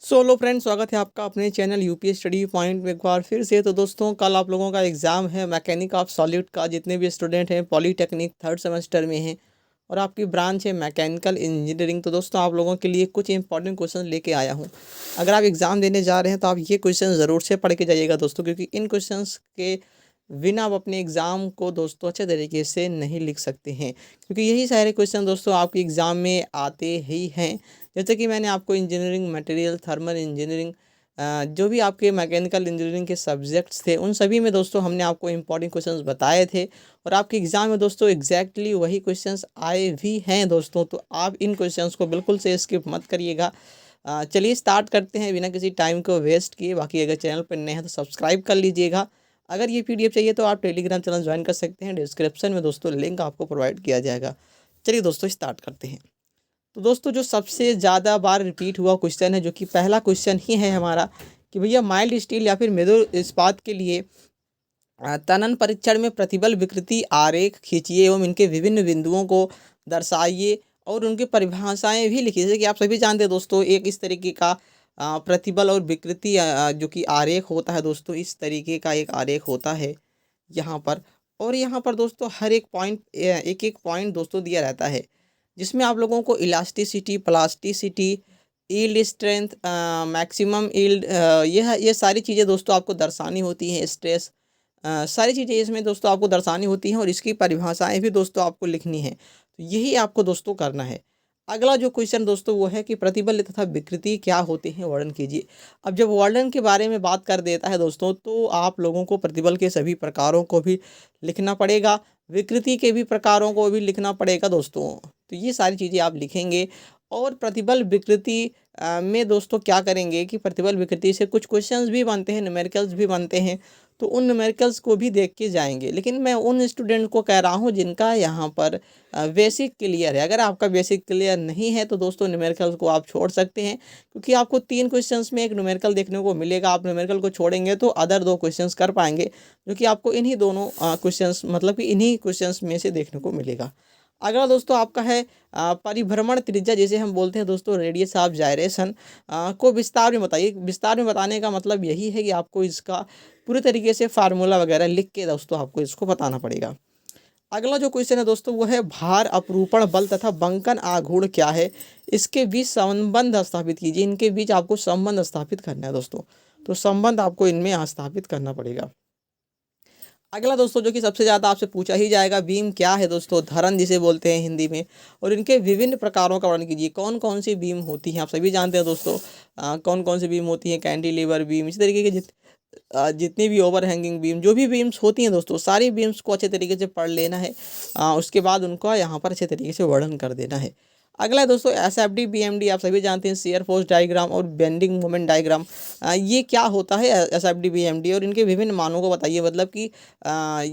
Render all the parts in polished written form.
Hello friends, स्वागत है आपका अपने चैनल यूपीएस स्टडी पॉइंट में एक बार फिर से। तो दोस्तों, कल आप लोगों का एग्ज़ाम है मैकेनिक ऑफ सॉलिड का। जितने भी स्टूडेंट हैं पॉलीटेक्निक थर्ड सेमेस्टर में हैं और आपकी ब्रांच है मैकेनिकल इंजीनियरिंग, तो दोस्तों आप लोगों के लिए कुछ इंपॉर्टेंट क्वेश्चन लेके आया हूँ। अगर आप एग्ज़ाम देने जा रहे हैं तो आप ये क्वेश्चन ज़रूर से पढ़ के जाइएगा दोस्तों, क्योंकि इन क्वेश्चन के बिना आप अपने एग्ज़ाम को दोस्तों अच्छे तरीके से नहीं लिख सकते हैं, क्योंकि यही सारे क्वेश्चन दोस्तों आपके एग्ज़ाम में आते ही हैं। जैसे कि मैंने आपको इंजीनियरिंग मटेरियल, थर्मल इंजीनियरिंग, जो भी आपके मैकेनिकल इंजीनियरिंग के सब्जेक्ट्स थे उन सभी में दोस्तों हमने आपको इंपॉर्टेंट क्वेश्चंस बताए थे और आपके एग्ज़ाम में दोस्तों एग्जैक्टली वही क्वेश्चंस आए भी हैं दोस्तों। तो आप इन क्वेश्चंस को बिल्कुल से स्किप मत करिएगा। चलिए स्टार्ट करते हैं बिना किसी टाइम को वेस्ट किए। बाकी अगर चैनल पर नए हैं तो सब्सक्राइब कर लीजिएगा। अगर ये पीडीएफ चाहिए तो आप टेलीग्राम चैनल ज्वाइन कर सकते हैं, डिस्क्रिप्शन में दोस्तों लिंक आपको प्रोवाइड किया जाएगा। चलिए दोस्तों स्टार्ट करते हैं। तो दोस्तों, जो सबसे ज़्यादा बार रिपीट हुआ क्वेश्चन है, जो कि पहला क्वेश्चन ही है हमारा, कि भैया माइल्ड स्टील या फिर मृदु इस्पात के लिए तनन परीक्षण में प्रतिबल विकृति आरेख खींचिए एवं इनके विभिन्न बिंदुओं को दर्शाइए और उनकी परिभाषाएं भी लिखिए। जैसे कि आप सभी जानते हैं दोस्तों, एक इस तरीके का प्रतिबल और विकृति जो कि आरेख होता है दोस्तों, इस तरीके का एक आरेख होता है यहाँ पर। और यहाँ पर दोस्तों हर एक पॉइंट, एक एक पॉइंट दोस्तों दिया रहता है, जिसमें आप लोगों को elasticity, plasticity, yield strength, maximum yield, ये सारी चीज़ें दोस्तों आपको दर्शानी होती हैं। स्ट्रेस, सारी चीज़ें इसमें दोस्तों आपको दर्शानी होती हैं और इसकी परिभाषाएं भी दोस्तों आपको लिखनी है। तो यही आपको दोस्तों करना है। अगला जो क्वेश्चन दोस्तों वो है कि प्रतिबल तथा विकृति क्या होते हैं, वर्णन कीजिए। अब जब वर्णन के बारे में बात कर देता है दोस्तों, तो आप लोगों को प्रतिबल के सभी प्रकारों को भी लिखना पड़ेगा, विकृति के भी प्रकारों को भी लिखना पड़ेगा दोस्तों। तो ये सारी चीज़ें आप लिखेंगे। और प्रतिबल विकृति में दोस्तों क्या करेंगे कि प्रतिबल विकृति से कुछ क्वेश्चंस भी बनते हैं, न्यूमेरिकल्स भी बनते हैं, तो उन न्यूमेरिकल्स को भी देख के जाएंगे। लेकिन मैं उन स्टूडेंट को कह रहा हूँ जिनका यहाँ पर बेसिक क्लियर है। अगर आपका बेसिक क्लियर नहीं है तो दोस्तों न्यूमेरिकल्स को आप छोड़ सकते हैं, क्योंकि आपको 3 क्वेश्चंस में एक न्यूमेरिकल देखने को मिलेगा। आप न्यूमेरिकल को छोड़ेंगे तो अदर 2 क्वेश्चंस कर पाएंगे, जो कि आपको इन्हीं दोनों क्वेश्चंस, मतलब कि इन्हीं क्वेश्चंस में से देखने को मिलेगा। अगला दोस्तों आपका है परिभ्रमण त्रिज्या, जिसे हम बोलते हैं दोस्तों रेडियस ऑफ जायरेशन, को विस्तार में बताइए। विस्तार में बताने का मतलब यही है कि आपको इसका पूरी तरीके से फार्मूला वगैरह लिख के दोस्तों आपको इसको बताना पड़ेगा। अगला जो क्वेश्चन है दोस्तों वो है भार अपरूपण बल तथा बंकन आघूर्ण क्या है, इसके बीच संबंध स्थापित कीजिए। इनके बीच आपको संबंध स्थापित करना है दोस्तों, तो संबंध आपको इनमें स्थापित करना पड़ेगा। अगला दोस्तों जो कि सबसे ज़्यादा आपसे पूछा ही जाएगा, बीम क्या है दोस्तों, धरन जिसे बोलते हैं हिंदी में, और इनके विभिन्न प्रकारों का वर्णन कीजिए। कौन कौन सी बीम होती हैं, आप सभी जानते हैं दोस्तों कौन कौन सी बीम होती हैं। कैंटिलीवर बीम, इसी तरीके के जितनी भी ओवर हैंगिंग बीम, जो भी बीम्स होती हैं दोस्तों, सारी बीम्स को अच्छे तरीके से पढ़ लेना है। उसके बाद उनको यहाँ पर अच्छे तरीके से वर्णन कर देना है। अगला है दोस्तों SFD BMD, आप सभी जानते हैं, शेयर फोर्स डायग्राम और बेंडिंग मोमेंट डायग्राम। ये क्या होता है SFD BMD, और इनके विभिन्न मानों को बताइए। मतलब कि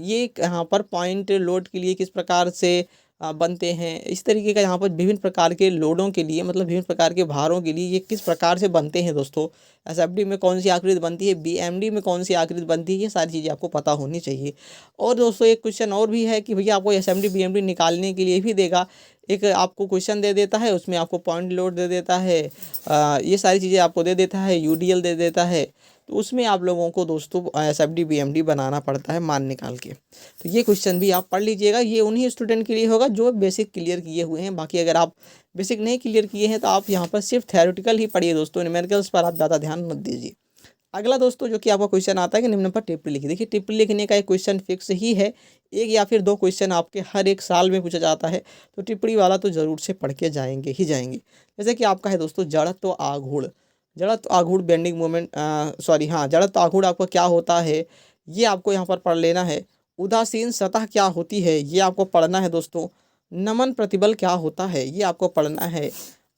ये यहाँ पर पॉइंट लोड के लिए किस प्रकार से बनते हैं, इस तरीके का यहाँ पर विभिन्न प्रकार के लोडों के लिए, मतलब विभिन्न प्रकार के भारों के लिए ये किस प्रकार से बनते हैं दोस्तों। SFD में कौन सी आकृति बनती है, BMD में कौन सी आकृति बनती है, ये सारी चीज़ें आपको पता होनी चाहिए। और दोस्तों एक क्वेश्चन और भी है कि भैया आपको SFD BMD निकालने के लिए भी देगा, एक आपको क्वेश्चन दे देता है, उसमें आपको पॉइंट लोड दे देता है, ये सारी चीज़ें आपको दे देता है, UDL दे देता है। तो उसमें आप लोगों को दोस्तों SFD BMD बनाना पड़ता है मान निकाल के। तो ये क्वेश्चन भी आप पढ़ लीजिएगा। ये उन्हीं स्टूडेंट के लिए होगा जो बेसिक क्लियर किए हुए हैं। बाकी अगर आप बेसिक नहीं क्लियर किए हैं तो आप यहाँ पर सिर्फ थ्योरेटिकल ही पढ़िए दोस्तों, न्यूमेरिकल्स पर आप ज़्यादा ध्यान मत दीजिए। अगला दोस्तों जो कि आपका क्वेश्चन आता है कि निम्न पर टिप्पणी लिखिए। देखिए टिप्पणी लिखने का एक क्वेश्चन फिक्स ही है, एक या फिर 2 क्वेश्चन आपके हर एक साल में पूछा जाता है, तो टिप्पणी वाला तो ज़रूर से पढ़ के जाएंगे ही जाएंगे। जैसे कि आपका है दोस्तों जड़त्व आघूर्ण। जड़त्व आघूर्ण बेंडिंग मोमेंट, जड़त्व आघूर्ण आपका क्या होता है, ये आपको यहाँ पर पढ़ लेना है। उदासीन सतह क्या होती है, ये आपको पढ़ना है दोस्तों। नमन प्रतिबल क्या होता है, ये आपको पढ़ना है।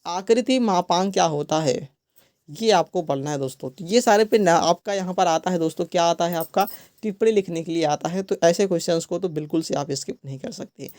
आकृति मापांक क्या होता है, ये आपको पढ़ना है दोस्तों। तो ये सारे पे ना आपका यहाँ पर आता है दोस्तों, क्या आता है आपका, टिप्पणी लिखने के लिए आता है। तो ऐसे क्वेश्चंस को तो बिल्कुल से आप स्किप नहीं कर सकते।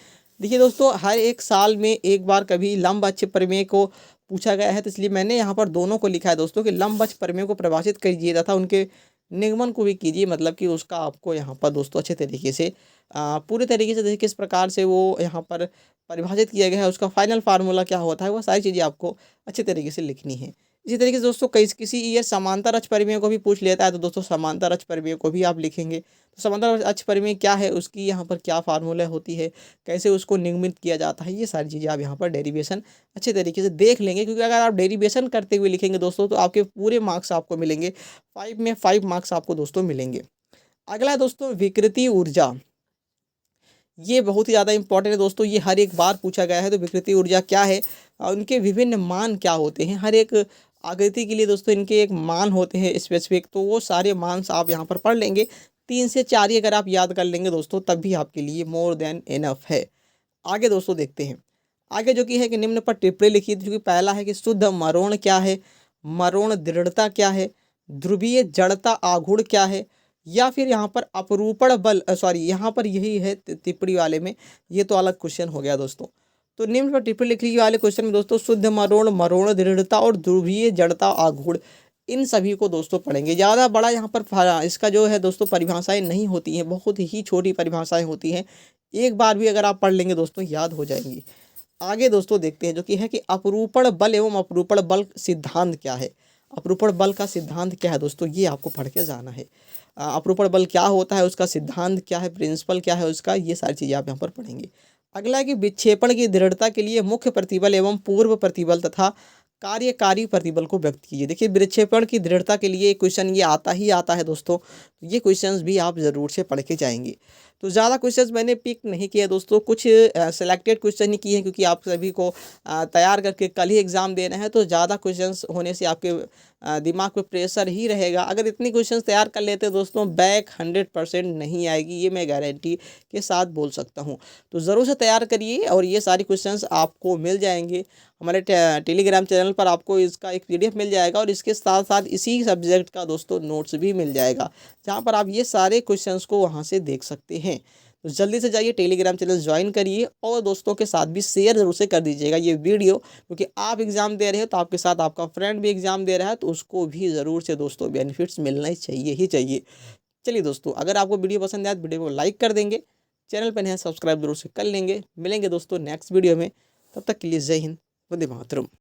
देखिए दोस्तों, हर एक साल में एक बार कभी लंब अक्ष प्रमेय को पूछा गया है, तो इसलिए मैंने यहाँ पर दोनों को लिखा है दोस्तों कि लंब अक्ष प्रमेय को परिभाषित कीजिए तथा उनके निगमन को भी कीजिए। मतलब कि उसका आपको यहाँ पर दोस्तों अच्छे तरीके से पूरे तरीके से देखिए किस प्रकार से वो यहाँ पर परिभाषित किया गया है, उसका फाइनल फार्मूला क्या होता है, वो सारी चीज़ें आपको अच्छे तरीके से लिखनी है। इसी तरीके से दोस्तों कई किसी ईयर समांतर अक्ष परिमेय को भी पूछ लेता है, तो दोस्तों समांतर अक्ष परिमेय को भी आप लिखेंगे। तो समांतर अक्ष परिमेय क्या है, उसकी यहाँ पर क्या फार्मूला होती है, कैसे उसको निगमित किया जाता है, ये सारी चीज़ें आप यहाँ पर डेरिवेशन अच्छे तरीके से देख लेंगे। क्योंकि अगर आप डेरिवेशन करते हुए लिखेंगे दोस्तों, तो आपके पूरे मार्क्स आपको मिलेंगे, 5 में 5 मार्क्स आपको दोस्तों मिलेंगे। अगला है दोस्तों विकृति ऊर्जा। ये बहुत ही ज़्यादा इंपॉर्टेंट है दोस्तों, ये हर एक बार पूछा गया है। तो विकृति ऊर्जा क्या है, उनके विभिन्न मान क्या होते हैं, हर एक आकृति के लिए दोस्तों इनके एक मान होते हैं स्पेसिफिक, तो वो सारे मान आप यहाँ पर पढ़ लेंगे। 3 से 4 ही अगर आप याद कर लेंगे दोस्तों, तब भी आपके लिए मोर देन इनफ है। आगे दोस्तों देखते हैं, आगे जो कि है कि निम्न पर टिप्पणी लिखी थी। जो कि पहला है कि शुद्ध मरोड़ क्या है, मरोड़ दृढ़ता क्या है, ध्रुवीय जड़ता आघूर्ण क्या है, या फिर यहाँ पर अपरूपण बल सॉरी यहाँ पर यही है टिप्पणी वाले में, ये तो अलग क्वेश्चन हो गया दोस्तों। तो निम्न पर टिप्पणी लिखी वाले क्वेश्चन में दोस्तों शुद्ध मरोड़, मरोड़ दृढ़ता और ध्रुवीय जड़ता आघूर्ण, इन सभी को दोस्तों पढ़ेंगे। ज़्यादा बड़ा यहाँ पर इसका जो है दोस्तों परिभाषाएं नहीं होती हैं, बहुत ही छोटी परिभाषाएं होती हैं। एक बार भी अगर आप पढ़ लेंगे दोस्तों याद हो जाएंगी। आगे दोस्तों देखते हैं जो कि है कि अपरूपण बल एवं अपरूपण बल सिद्धांत क्या है। अपरूपण बल का सिद्धांत क्या है दोस्तों, ये आपको पढ़ के जाना है। अपरूपण बल क्या होता है, उसका सिद्धांत क्या है, प्रिंसिपल क्या है उसका, ये सारी चीज़ें आप यहाँ पर पढ़ेंगे। अगला है कि विक्षेपण की दृढ़ता के लिए मुख्य प्रतिबल एवं पूर्व प्रतिबल तथा कार्यकारी प्रतिबल को व्यक्त कीजिए। देखिए विक्षेपण की दृढ़ता के लिए क्वेश्चन ये आता ही आता है दोस्तों, तो ये क्वेश्चंस भी आप ज़रूर से पढ़ के जाएंगे। तो ज़्यादा क्वेश्चंस मैंने पिक नहीं किए दोस्तों, कुछ सेलेक्टेड क्वेश्चन ही किए हैं, क्योंकि आप सभी को तैयार करके कल ही एग्ज़ाम देना है। तो ज़्यादा क्वेश्चंस होने से आपके दिमाग पे प्रेशर ही रहेगा। अगर इतनी क्वेश्चंस तैयार कर लेते हैं दोस्तों, बैक 100% नहीं आएगी, ये मैं गारंटी के साथ बोल सकता हूँ। तो ज़रूर से तैयार करिए और ये सारी क्वेश्चंस आपको मिल जाएंगे। हमारे टेलीग्राम चैनल पर आपको इसका एक PDF मिल जाएगा, और इसके साथ साथ इसी सब्जेक्ट का दोस्तों नोट्स भी मिल जाएगा, जहाँ पर आप ये सारे क्वेश्चंस को वहाँ से देख सकते हैं। तो जल्दी से जाइए टेलीग्राम चैनल ज्वाइन करिए, और दोस्तों के साथ भी शेयर जरूर से कर दीजिएगा ये वीडियो, क्योंकि आप एग्ज़ाम दे रहे हो तो आपके साथ आपका फ्रेंड भी एग्ज़ाम दे रहा है, तो उसको भी ज़रूर से दोस्तों बेनिफिट्स मिलना ही चाहिए। चलिए दोस्तों, अगर आपको वीडियो पसंद आए तो वीडियो को लाइक कर देंगे, चैनल पर नया सब्सक्राइब जरूर से कर लेंगे। मिलेंगे दोस्तों नेक्स्ट वीडियो में, तब तक के लिए जय हिंद, वंदे मातरम।